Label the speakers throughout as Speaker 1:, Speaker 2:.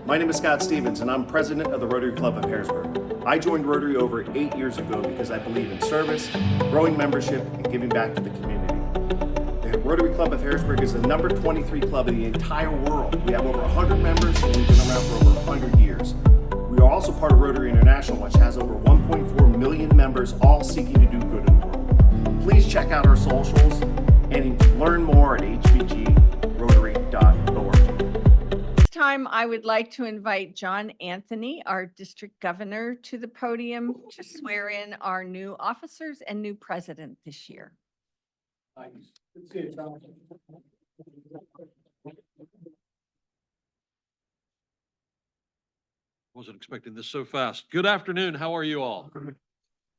Speaker 1: My name is Scott Stevens, and I'm president of the Rotary Club of Harrisburg. I joined Rotary over 8 years ago because I believe in service, growing membership, and giving back to the community. The Rotary Club of Harrisburg is the number 23 club in the entire world. We have over 100 members, and we've been around for over 100 years. We are also part of Rotary International, which has over 1.4 million members, all seeking to do good in the world. Please check out our socials and learn more at hvgrotary.org.
Speaker 2: This time, I would like to invite John Anthony, our district governor, to the podium to swear in our new officers and new president this year.
Speaker 3: Wasn't expecting this so fast. Good afternoon. How are you all?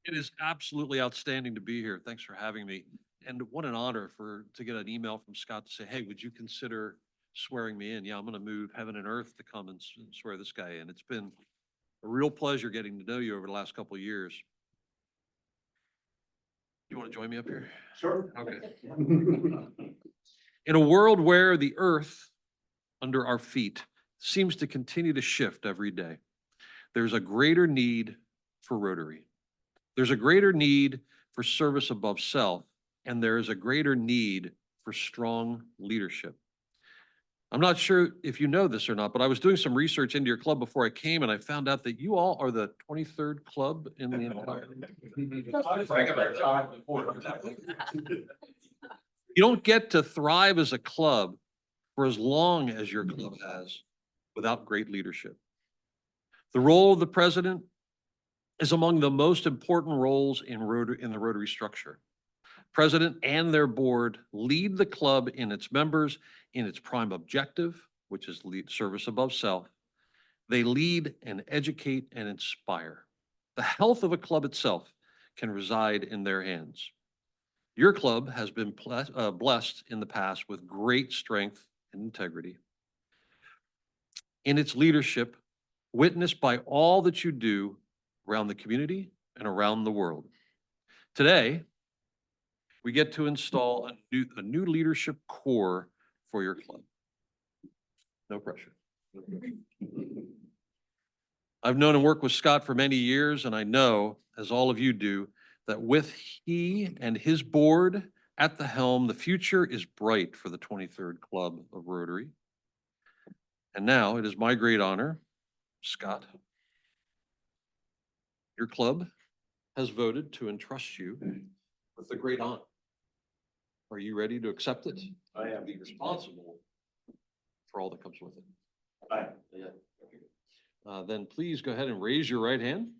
Speaker 3: It is absolutely outstanding to be here. Thanks for having me. And what an honor to get an email from Scott to say, hey, would you consider swearing me in? Yeah, I'm going to move heaven and earth to come and swear this guy in. It's been a real pleasure getting to know you over the last couple of years. You want to join me up here?
Speaker 1: Sure.
Speaker 3: Okay. In a world where the earth under our feet seems to continue to shift every day, there's a greater need for Rotary. There's a greater need for service above self, and there is a greater need for strong leadership. I'm not sure if you know this or not, but I was doing some research into your club before I came, and I found out that you all are the 23rd club in the entire. You don't get to thrive as a club for as long as your club has without great leadership. The role of the president is among the most important roles in the Rotary structure. President and their board lead the club in its members in its prime objective, which is service above self. They lead and educate and inspire. The health of a club itself can reside in their hands. Your club has been blessed in the past with great strength and integrity. In its leadership, witnessed by all that you do around the community and around the world. Today, we get to install a new leadership core for your club. No pressure. I've known and worked with Scott for many years, and I know, as all of you do, that with he and his board at the helm, the future is bright for the 23rd Club of Rotary. And now it is my great honor, Scott, your club has voted to entrust you with a great honor. Are you ready to accept it?
Speaker 1: I am.
Speaker 3: Be responsible for all that comes with it.
Speaker 1: I am.
Speaker 3: Yeah. Then please go ahead and raise your right hand.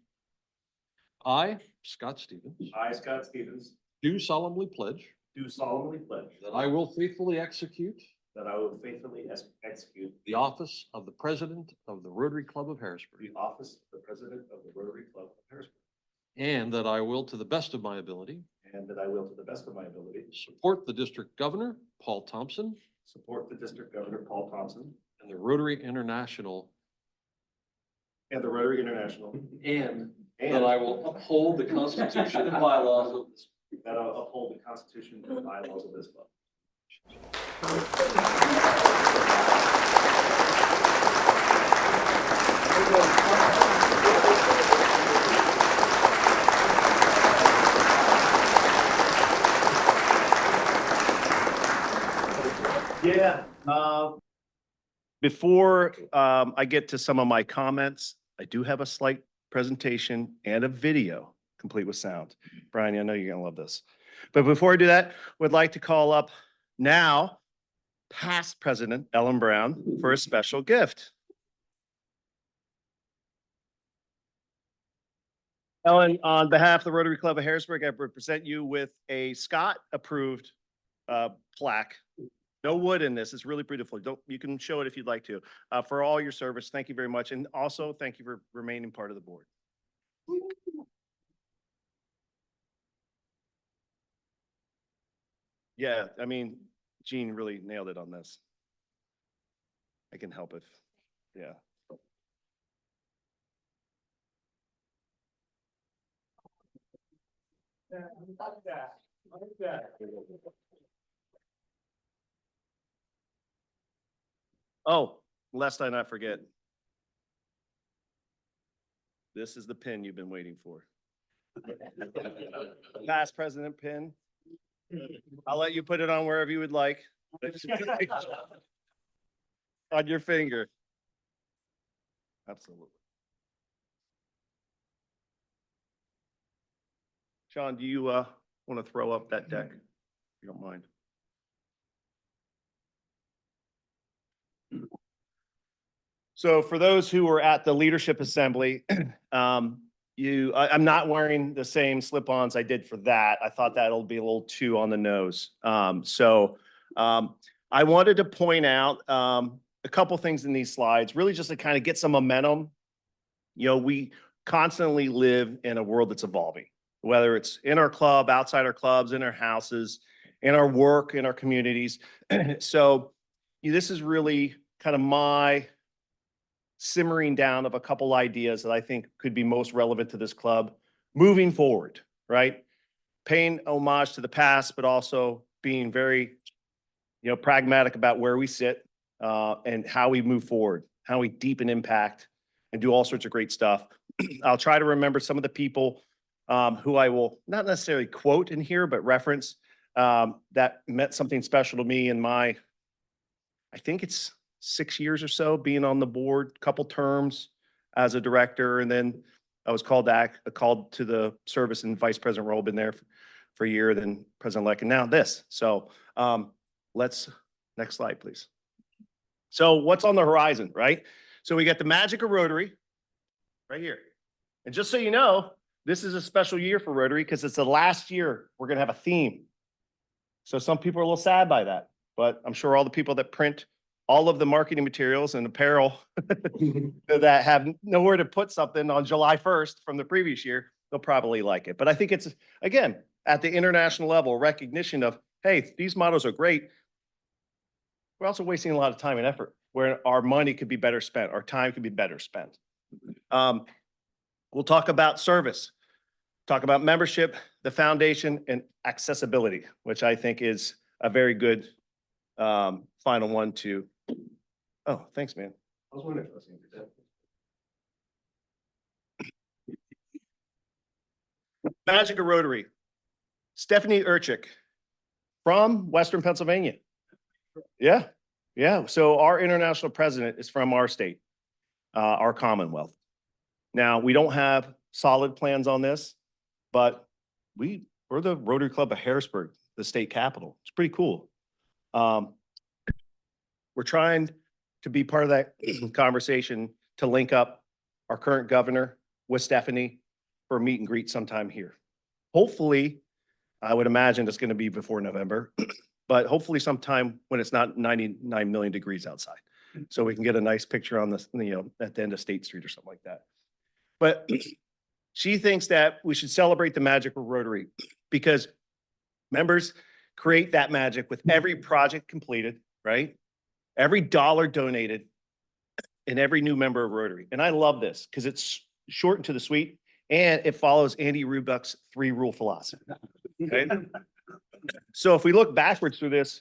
Speaker 3: I, Scott Stevens,
Speaker 1: I, Scott Stevens,
Speaker 3: do solemnly pledge
Speaker 1: do solemnly pledge
Speaker 3: that I will faithfully execute
Speaker 1: that I will faithfully execute
Speaker 3: the office of the president of the Rotary Club of Harrisburg,
Speaker 1: the office of the president of the Rotary Club of Harrisburg,
Speaker 3: and that I will, to the best of my ability,
Speaker 1: and that I will, to the best of my ability,
Speaker 3: support the district governor, Paul Thompson,
Speaker 1: support the district governor, Paul Thompson,
Speaker 3: and the Rotary International,
Speaker 1: and the Rotary International,
Speaker 3: and that I will uphold the Constitution and bylaws of this.
Speaker 1: That I will uphold the Constitution and bylaws of this club. Yeah. Before I get to some of my comments, I do have a slight presentation and a video complete with sound. Brian, I know you're gonna love this. But before I do that, would like to call up now past President Ellen Brown for a special gift. Ellen, on behalf of the Rotary Club of Harrisburg, I present you with a Scott-approved plaque. No wood in this. It's really beautiful. You can show it if you'd like to. For all your service, thank you very much. And also, thank you for remaining part of the board. Yeah, I mean, Gene really nailed it on this. I can help if, yeah. Oh, lest I not forget, This is the pin you've been waiting for. Past president pin. I'll let you put it on wherever you would like. On your finger. Absolutely. Sean, do you want to throw up that deck? If you don't mind. So for those who were at the leadership assembly, I'm not wearing the same slip-ons I did for that. I thought that'll be a little too on the nose. I wanted to point out a couple things in these slides, really just to kind of get some momentum. You know, we constantly live in a world that's evolving, whether it's in our club, outside our clubs, in our houses, in our work, in our communities. So this is really kind of my simmering down of a couple ideas that I think could be most relevant to this club moving forward, right? Paying homage to the past, but also being very, pragmatic about where we sit and how we move forward, how we deepen impact and do all sorts of great stuff. I'll try to remember some of the people who I will not necessarily quote in here, but reference that meant something special to me in my, I think it's 6 years or so being on the board, couple terms as a director, and then I was called to the service and vice president role. Been there for a year, then president-elect, and now this. So next slide, please. So what's on the horizon, right? So we got the magic of Rotary right here, and just so you know, this is a special year for Rotary because it's the last year we're going to have a theme. So some people are a little sad by that, but I'm sure all the people that print all of the marketing materials and apparel that have nowhere to put something on July 1st from the previous year, they'll probably like it. But I think it's, again, at the international level, recognition of, hey, these mottos are great. We're also wasting a lot of time and effort where our money could be better spent, our time could be better spent. We'll talk about service, talk about membership, the foundation, and accessibility, which I think is a very good final one to. Oh, thanks, man. I was wondering if I was going to do that. Magic of Rotary. Stephanie Urchik from Western Pennsylvania. Yeah. So our international president is from our state, our Commonwealth. Now, we don't have solid plans on this, but we're the Rotary Club of Harrisburg, the state capital. It's pretty cool. We're trying to be part of that conversation to link up our current governor with Stephanie for a meet and greet sometime here. Hopefully, I would imagine it's going to be before November, but hopefully sometime when it's not 99 million degrees outside. So we can get a nice picture on this, at the end of State Street or something like that. But she thinks that we should celebrate the magic of Rotary because members create that magic with every project completed, right? Every dollar donated and every new member of Rotary. And I love this because it's short and to the sweet and it follows Andy Rubeck's 3-rule philosophy. Okay? So if we look backwards through this,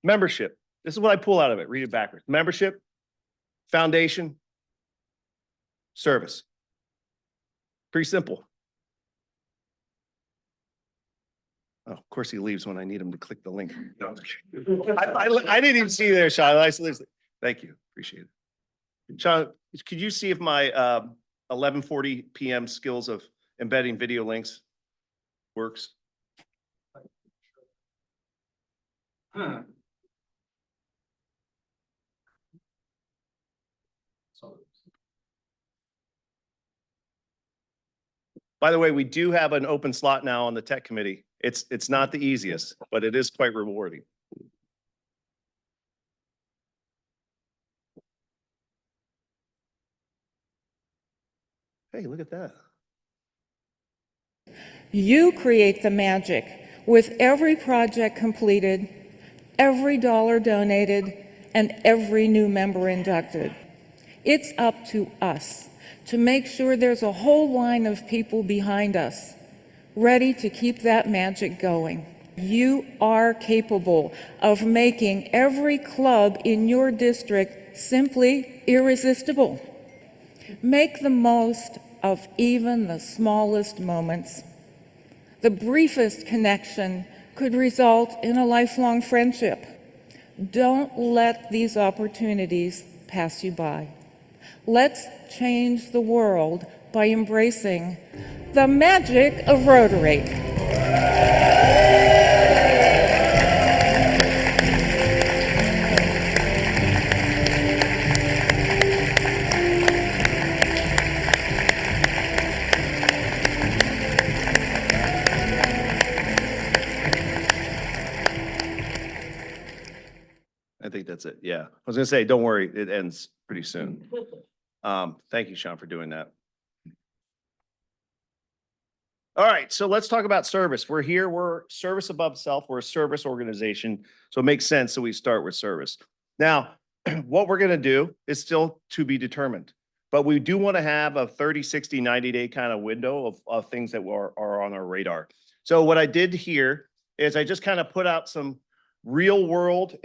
Speaker 1: membership, this is what I pull out of it, read it backwards. Membership, foundation, service. Pretty simple. Oh, of course he leaves when I need him to click the link. No, I didn't even see you there, Sean. Thank you. Appreciate it. Sean, could you see if my 11:40 p.m. skills of embedding video links works? By the way, we do have an open slot now on the tech committee. It's not the easiest, but it is quite rewarding. Hey, look at that.
Speaker 4: You create the magic with every project completed, every dollar donated, and every new member inducted. It's up to us to make sure there's a whole line of people behind us, ready to keep that magic going. You are capable of making every club in your district simply irresistible. Make the most of even the smallest moments. The briefest connection could result in a lifelong friendship. Don't let these opportunities pass you by. Let's change the world by embracing the magic of Rotary.
Speaker 1: I think that's it. Yeah. I was gonna say, don't worry, it ends pretty soon. Thank you, Sean, for doing that. All right, so let's talk about service. We're here, we're service above self, we're a service organization. So it makes sense that we start with service. Now, what we're gonna do is still to be determined, but we do want to have a 30, 60, 90-day kind of window of things that are on our radar. So what I did here is I just kind of put out some real world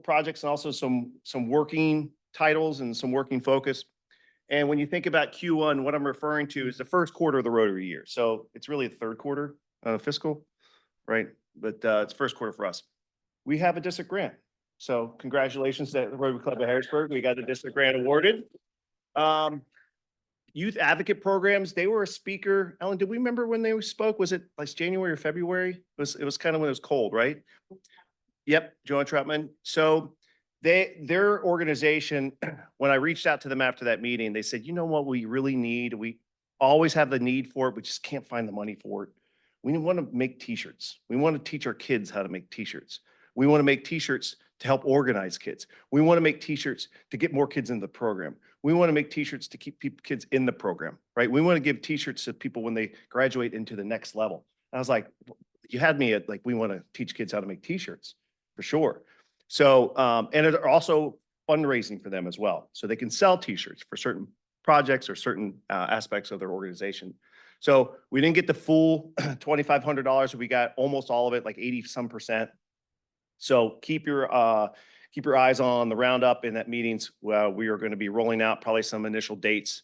Speaker 1: projects and also some working titles and some working focus. And when you think about Q1, what I'm referring to is the first quarter of the Rotary year. So it's really the third quarter fiscal, right? But it's first quarter for us. We have a district grant. So congratulations to the Rotary Club of Harrisburg. We got the district grant awarded. Youth advocate programs, they were a speaker. Ellen, did we remember when they spoke? Was it like January or February? It was kind of when it was cold, right? Yep, Joanne Troutman. So their organization, when I reached out to them after that meeting, they said, you know what we really need? We always have the need for it, we just can't find the money for it. We want to make t-shirts. We want to teach our kids how to make t-shirts. We want to make t-shirts to help organize kids. We want to make t-shirts to get more kids into the program. We want to make t-shirts to keep kids in the program, right? We want to give t-shirts to people when they graduate into the next level. And I was like, you had me at like, we want to teach kids how to make t-shirts for sure. So, and it are also fundraising for them as well. So they can sell t-shirts for certain projects or certain aspects of their organization. So we didn't get the full $2,500. We got almost all of it, like 80% So keep your eyes on the roundup in that meetings. We are going to be rolling out probably some initial dates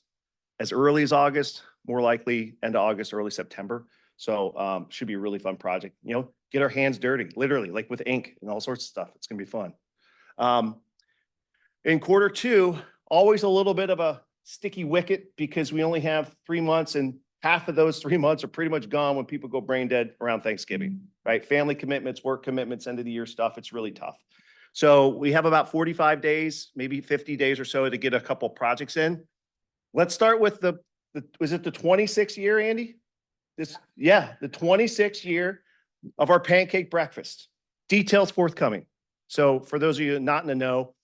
Speaker 1: as early as August, more likely end of August, early September. So should be a really fun project. You know, get our hands dirty, literally, like with ink and all sorts of stuff. It's gonna be fun. In quarter two, always a little bit of a sticky wicket because we only have 3 months, and half of those 3 months are pretty much gone when people go brain dead around Thanksgiving, right? Family commitments, work commitments, end of the year stuff. It's really tough. So we have about 45 days, maybe 50 days or so to get a couple projects in. Let's start with was it the 26th year, Andy? The 26th year of our pancake breakfast. Details forthcoming. So for those of you not in the know,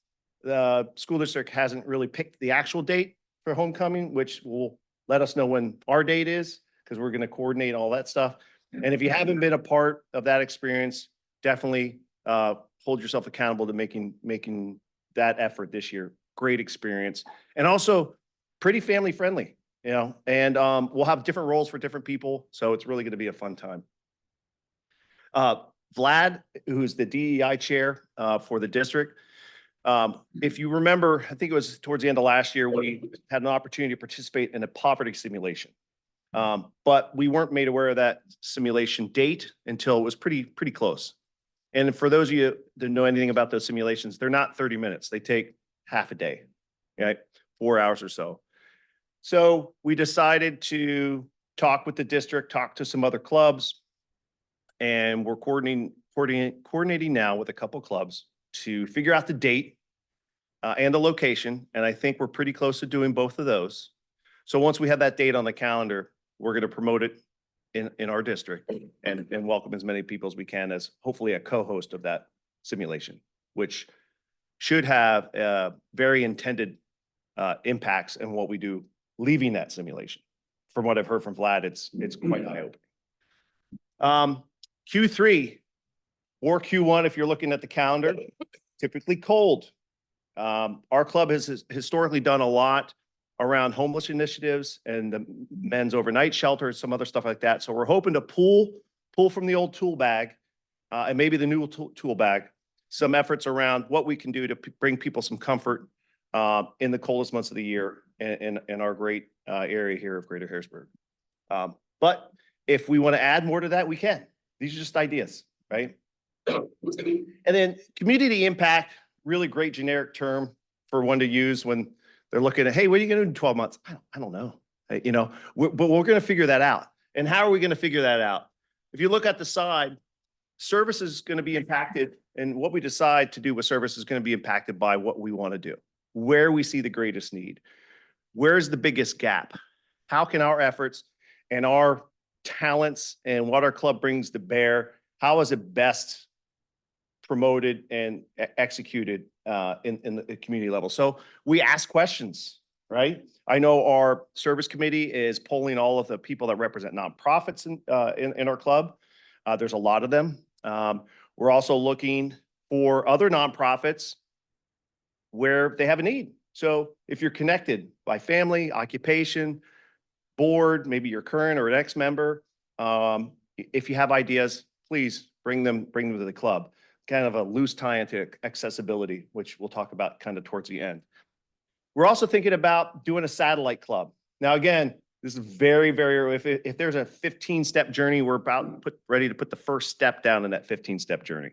Speaker 1: the school district hasn't really picked the actual date for homecoming, which will let us know when our date is, because we're going to coordinate all that stuff. And if you haven't been a part of that experience, definitely hold yourself accountable to making that effort this year. Great experience. And also pretty family friendly, you know, and we'll have different roles for different people. So it's really going to be a fun time. Vlad, who's the DEI chair for the district. If you remember, I think it was towards the end of last year, we had an opportunity to participate in a poverty simulation. But we weren't made aware of that simulation date until it was pretty close. And for those of you that know anything about those simulations, they're not 30 minutes. They take half a day, right? 4 hours or so. So we decided to talk with the district, talk to some other clubs, and we're coordinating now with a couple clubs to figure out the date and the location. And I think we're pretty close to doing both of those. So once we have that date on the calendar, we're going to promote it in our district and welcome as many people as we can as hopefully a co-host of that simulation, which should have very intended impacts in what we do leaving that simulation. From what I've heard from Vlad, it's quite eye-opening. Q3 or Q1, if you're looking at the calendar, typically cold. Our club has historically done a lot around homeless initiatives and the men's overnight shelter, some other stuff like that. So we're hoping to pull from the old tool bag and maybe the new tool bag, some efforts around what we can do to bring people some comfort in the coldest months of the year in our great area here of Greater Harrisburg. But if we want to add more to that, we can. These are just ideas, right? And then community impact, really great generic term for one to use when they're looking at, hey, what are you going to do in 12 months? I don't know. But we're going to figure that out. And how are we going to figure that out? If you look at the side, service is going to be impacted, and what we decide to do with service is going to be impacted by what we want to do, where we see the greatest need, where's the biggest gap, how can our efforts and our talents and what our club brings to bear, how is it best promoted and executed in the community level. So we ask questions, right? I know our service committee is polling all of the people that represent nonprofits in our club. There's a lot of them. We're also looking for other nonprofits where they have a need. So if you're connected by family, occupation, board, maybe you're current or an ex-member, if you have ideas, please bring them to the club. Kind of a loose tie into accessibility, which we'll talk about kind of towards the end. We're also thinking about doing a satellite club. Now, again, this is very, very, if there's a 15-step journey, we're about ready to put the first step down in that 15-step journey.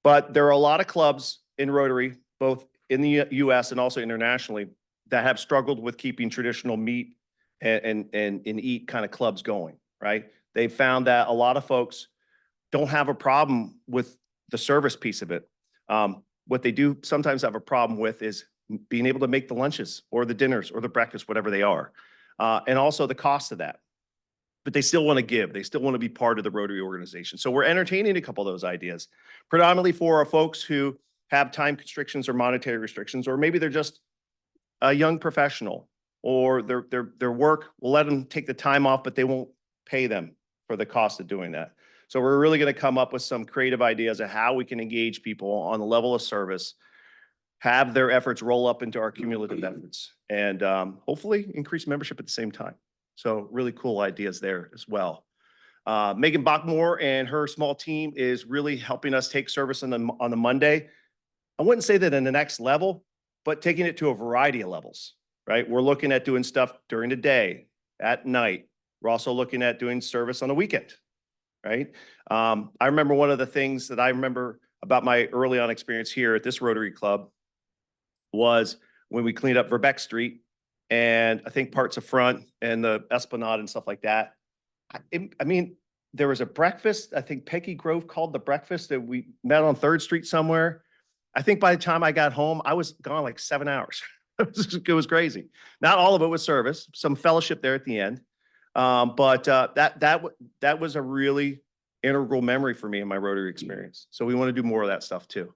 Speaker 1: But there are a lot of clubs in Rotary, both in the US and also internationally, that have struggled with keeping traditional meet and eat kind of clubs going, right? They've found that a lot of folks don't have a problem with the service piece of it. What they do sometimes have a problem with is being able to make the lunches or the dinners or the breakfast, whatever they are, and also the cost of that. But they still want to give. They still want to be part of the Rotary organization. So we're entertaining a couple of those ideas, predominantly for our folks who have time constrictions or monetary restrictions, or maybe they're just a young professional, or their work will let them take the time off, but they won't pay them for the cost of doing that. So we're really going to come up with some creative ideas of how we can engage people on the level of service, have their efforts roll up into our cumulative efforts, and hopefully increase membership at the same time. So really cool ideas there as well. Megan Bachmore and her small team is really helping us take service on the Monday. I wouldn't say that in the next level, but taking it to a variety of levels, right? We're looking at doing stuff during the day, at night. We're also looking at doing service on the weekend, right? I remember one of the things that I remember about my early on experience here at this Rotary Club was when we cleaned up Verbeck Street and I think parts of Front and the Esplanade and stuff like that. I mean, there was a breakfast. I think Peggy Grove called the breakfast that we met on 3rd Street somewhere. I think by the time I got home, I was gone like 7 hours. It was crazy. Not all of it was service, some fellowship there at the end. But that was a really integral memory for me in my Rotary experience. So we want to do more of that stuff too.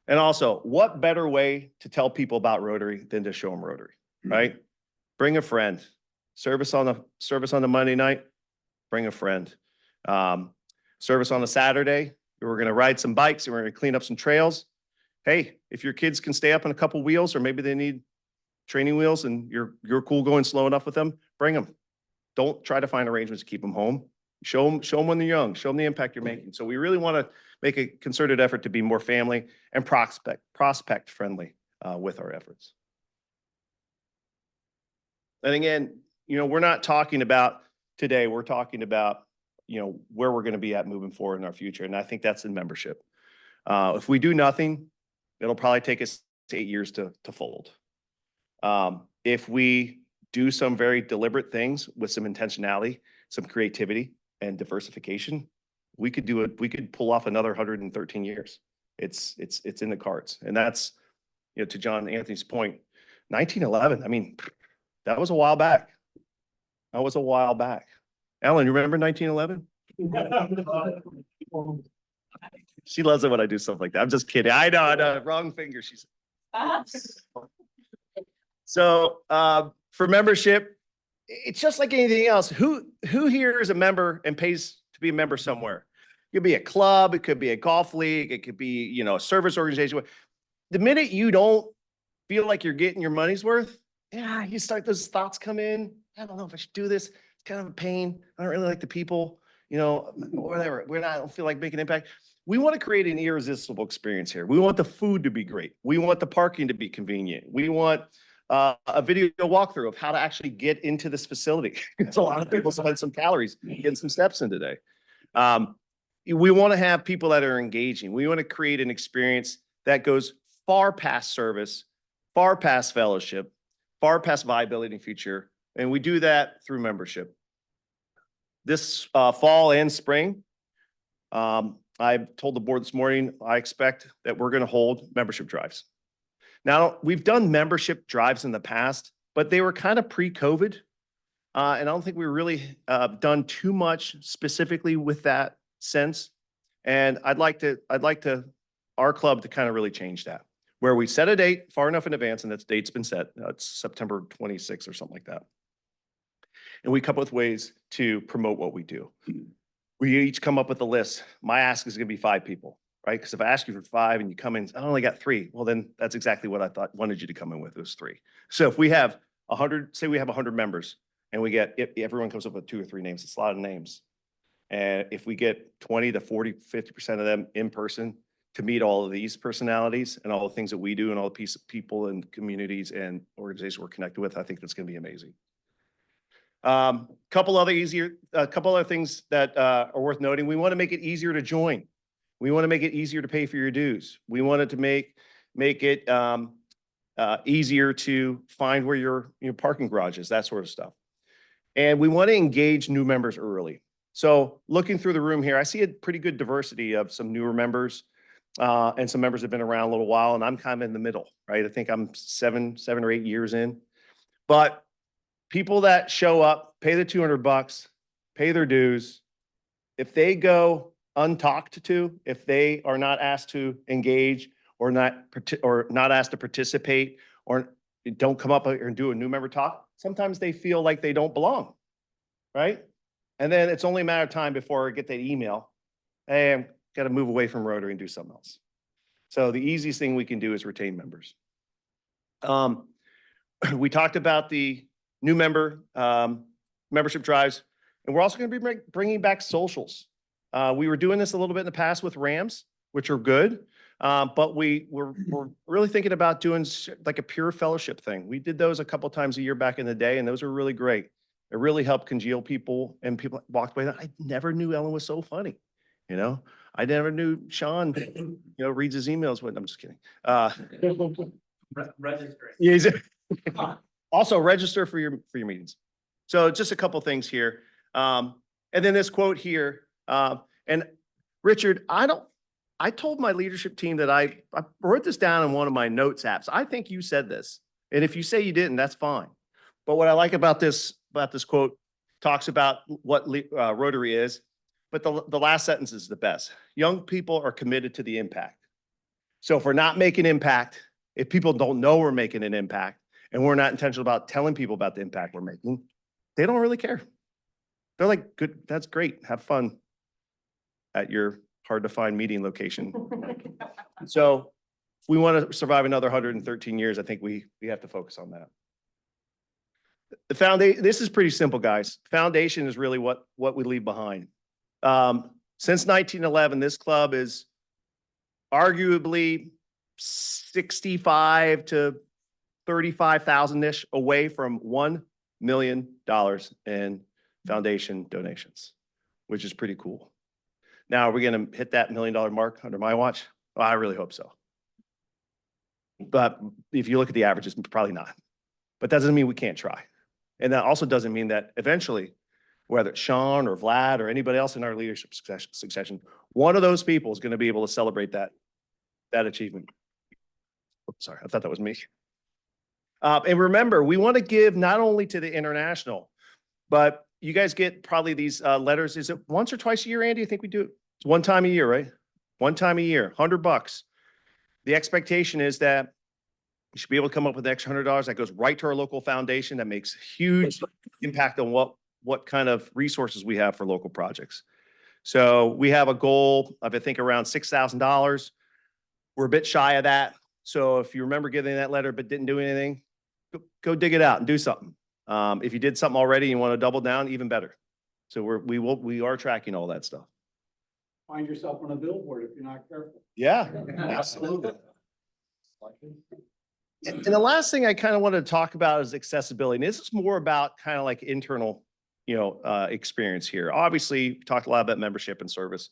Speaker 1: And also, what better way to tell people about Rotary than to show them Rotary, right? Bring a friend. Service on the Monday night, bring a friend. Service on a Saturday, we're going to ride some bikes and we're going to clean up some trails. Hey, if your kids can stay up on a couple wheels, or maybe they need training wheels and you're cool going slow enough with them, bring them. Don't try to find arrangements to keep them home. Show them when they're young. Show them the impact you're making. So we really want to make a concerted effort to be more family and prospect friendly with our efforts. And again, we're not talking about today. We're talking about where we're going to be at moving forward in our future, and I think that's in membership. If we do nothing, it'll probably take us 8 years to fold. If we do some very deliberate things with some intentionality, some creativity and diversification, we could pull off another 113 years. It's in the cards. And that's, to John Anthony's point, 1911. I mean, that was a while back. Ellen, you remember 1911? She loves it when I do stuff like that. I'm just kidding. I know, wrong finger. She's so for membership, it's just like anything else. Who here is a member and pays to be a member somewhere? It could be a club, it could be a golf league, it could be a service organization. The minute you don't feel like you're getting your money's worth, you start those thoughts come in. I don't know if I should do this. It's kind of a pain. I don't really like the people. you know, whatever. I don't feel like making an impact. We want to create an irresistible experience here. We want the food to be great. We want the parking to be convenient. We want a video walkthrough of how to actually get into this facility. Because a lot of people spend some calories getting some steps in today. We want to have people that are engaging. We want to create an experience that goes far past service, far past fellowship, far past viability and future. And we do that through membership. This fall and spring, I told the board this morning, I expect that we're going to hold membership drives. Now, we've done membership drives in the past, but they were kind of pre-COVID. And I don't think we really done too much specifically with that sense. And I'd like our club to kind of really change that, where we set a date far enough in advance, and that date's been set. It's September 26th or something like that. And we come up with ways to promote what we do. We each come up with a list. My ask is going to be 5 people, right? Because if I ask you for 5 and you come in, I only got 3. Well, then that's exactly what I wanted you to come in with, was 3. So if we have 100, say we have 100 members, and we get, if everyone comes up with 2 or 3 names, it's a lot of names. And if we get 20 to 40, 50% of them in person to meet all of these personalities and all the things that we do and all the people and communities and organizations we're connected with, I think that's going to be amazing. Couple other things that are worth noting. We want to make it easier to join. We want to make it easier to pay for your dues. We wanted to make it easier to find where your parking garage is, that sort of stuff. And we want to engage new members early. So looking through the room here, I see a pretty good diversity of some newer members and some members that have been around a little while, and I'm kind of in the middle, right? I think I'm 7 or 8 years in. But people that show up, pay the $200, pay their dues. If they go untalked to, if they are not asked to engage or not asked to participate or don't come up and do a new member talk, sometimes they feel like they don't belong, right? And then it's only a matter of time before I get that email, hey, I'm got to move away from Rotary and do something else. So the easiest thing we can do is retain members. We talked about the new membership drives, and we're also going to be bringing back socials. We were doing this a little bit in the past with Rams, which are good, but we're really thinking about doing like a pure fellowship thing. We did those a couple times a year back in the day, and those were really great. It really helped congeal people, and people walked away. I never knew Ellen was so funny, you know. I never knew Sean, reads his emails. I'm just kidding.
Speaker 5: Registering.
Speaker 1: Yeah, also register for your meetings. So just a couple things here. And then this quote here, and Richard, I told my leadership team that I wrote this down in one of my notes apps. I think you said this. And if you say you didn't, that's fine. But what I like about this quote, talks about what Rotary is, but the last sentence is the best. Young people are committed to the impact. So if we're not making impact, if people don't know we're making an impact, and we're not intentional about telling people about the impact we're making, they don't really care. They're like, good, that's great. Have fun at your hard to find meeting location. So if we want to survive another 113 years, I think we have to focus on that. The foundation, this is pretty simple, guys. Foundation is really what we leave behind. Since 1911, this club is arguably 65 to 35,000-ish away from $1 million in foundation donations, which is pretty cool. Now, are we going to hit that $1 million mark under my watch? Well, I really hope so. But if you look at the averages, probably not. But that doesn't mean we can't try. And that also doesn't mean that eventually, whether it's Sean or Vlad or anybody else in our leadership succession, one of those people is going to be able to celebrate that achievement. Oops, sorry, I thought that was me. And remember, we want to give not only to the international, but you guys get probably these letters. Is it once or twice a year, Andy? I think we do it. It's one time a year, right? One time a year, $100. The expectation is that you should be able to come up with an extra $100 that goes right to our local foundation that makes huge impact on what kind of resources we have for local projects. So we have a goal of, I think, around $6,000. We're a bit shy of that. So if you remember getting that letter but didn't do anything, go dig it out and do something. If you did something already and you want to double down, even better. So we are tracking all that stuff.
Speaker 5: Find yourself on a billboard if you're not careful.
Speaker 1: Yeah, absolutely. And the last thing I kind of wanted to talk about is accessibility. And this is more about kind of like internal, experience here. Obviously, we talked a lot about membership and service,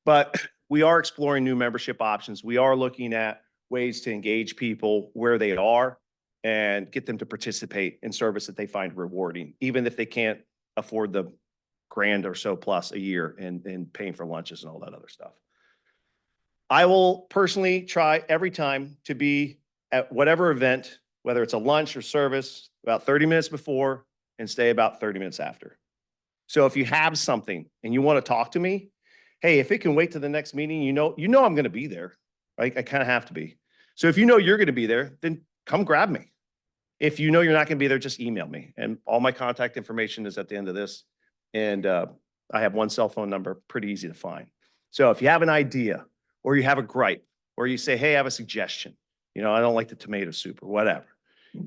Speaker 1: but we are exploring new membership options. We are looking at ways to engage people where they are and get them to participate in service that they find rewarding, even if they can't afford the grand or so plus a year and paying for lunches and all that other stuff. I will personally try every time to be at whatever event, whether it's a lunch or service, about 30 minutes before and stay about 30 minutes after. So if you have something and you want to talk to me, hey, if it can wait to the next meeting, you know I'm going to be there, right? I kind of have to be. So if you know you're going to be there, then come grab me. If you know you're not going to be there, just email me. And all my contact information is at the end of this. And I have one cell phone number, pretty easy to find. So if you have an idea or you have a gripe or you say, hey, I have a suggestion, I don't like the tomato soup or whatever,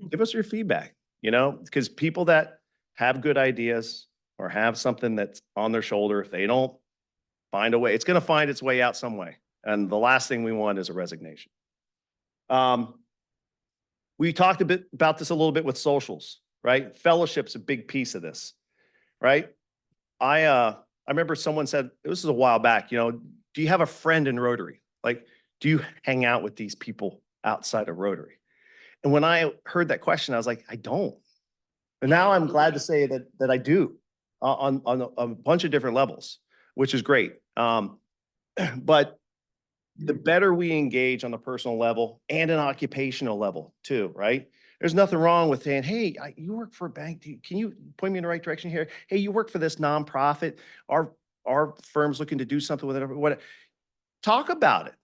Speaker 1: give us your feedback, because people that have good ideas or have something that's on their shoulder, if they don't find a way, it's going to find its way out some way. And the last thing we want is a resignation. We talked a bit about this a little bit with socials, right? Fellowship's a big piece of this, right? I remember someone said, this is a while back, do you have a friend in Rotary? Like, do you hang out with these people outside of Rotary? And when I heard that question, I was like, I don't. And now I'm glad to say that I do on a bunch of different levels, which is great. But the better we engage on the personal level and an occupational level too, right? There's nothing wrong with saying, hey, you work for a bank. Can you point me in the right direction here? Hey, you work for this nonprofit. Our firm's looking to do something with it. What? Talk about it.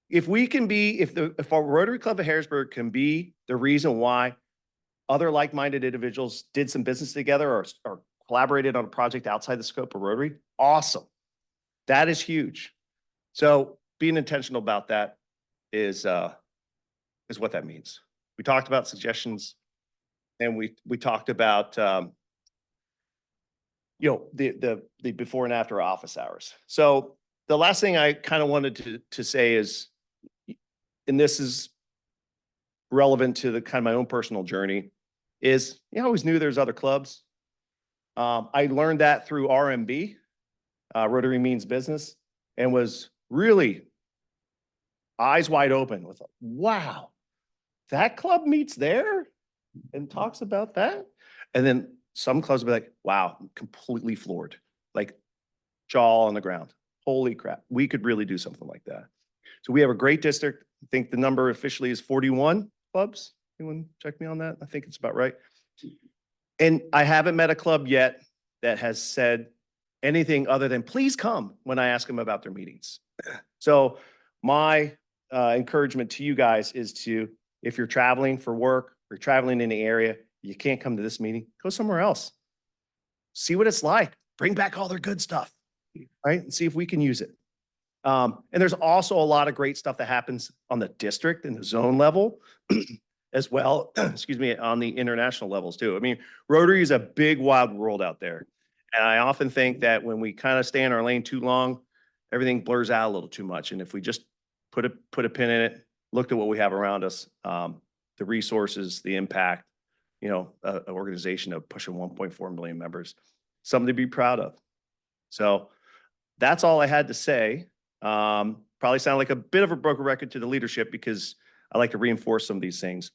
Speaker 1: If we can be, if our Rotary Club of Harrisburg can be the reason why other like-minded individuals did some business together or collaborated on a project outside the scope of Rotary, awesome. That is huge. So being intentional about that is what that means. We talked about suggestions, and we talked about the before and after office hours. So the last thing I kind of wanted to say is, and this is relevant to the kind of my own personal journey, is I always knew there's other clubs. I learned that through RMB, Rotary Means Business, and was really eyes wide open with, wow, that club meets there and talks about that. And then some clubs will be like, wow, I'm completely floored, like jaw on the ground. Holy crap, we could really do something like that. So we have a great district. I think the number officially is 41 clubs. Anyone check me on that? I think it's about right. And I haven't met a club yet that has said anything other than please come when I ask them about their meetings. So my encouragement to you guys is to, if you're traveling for work or traveling in the area, you can't come to this meeting, go somewhere else. See what it's like. Bring back all their good stuff, right? And see if we can use it. And there's also a lot of great stuff that happens on the district and the zone level as well, excuse me, on the international levels too. I mean, Rotary is a big wild world out there. And I often think that when we kind of stay in our lane too long, everything blurs out a little too much. And if we just put a pin in it, looked at what we have around us, the resources, the impact, an organization of pushing 1.4 million members, something to be proud of. So that's all I had to say. Probably sound like a bit of a broken record to the leadership because I like to reinforce some of these things.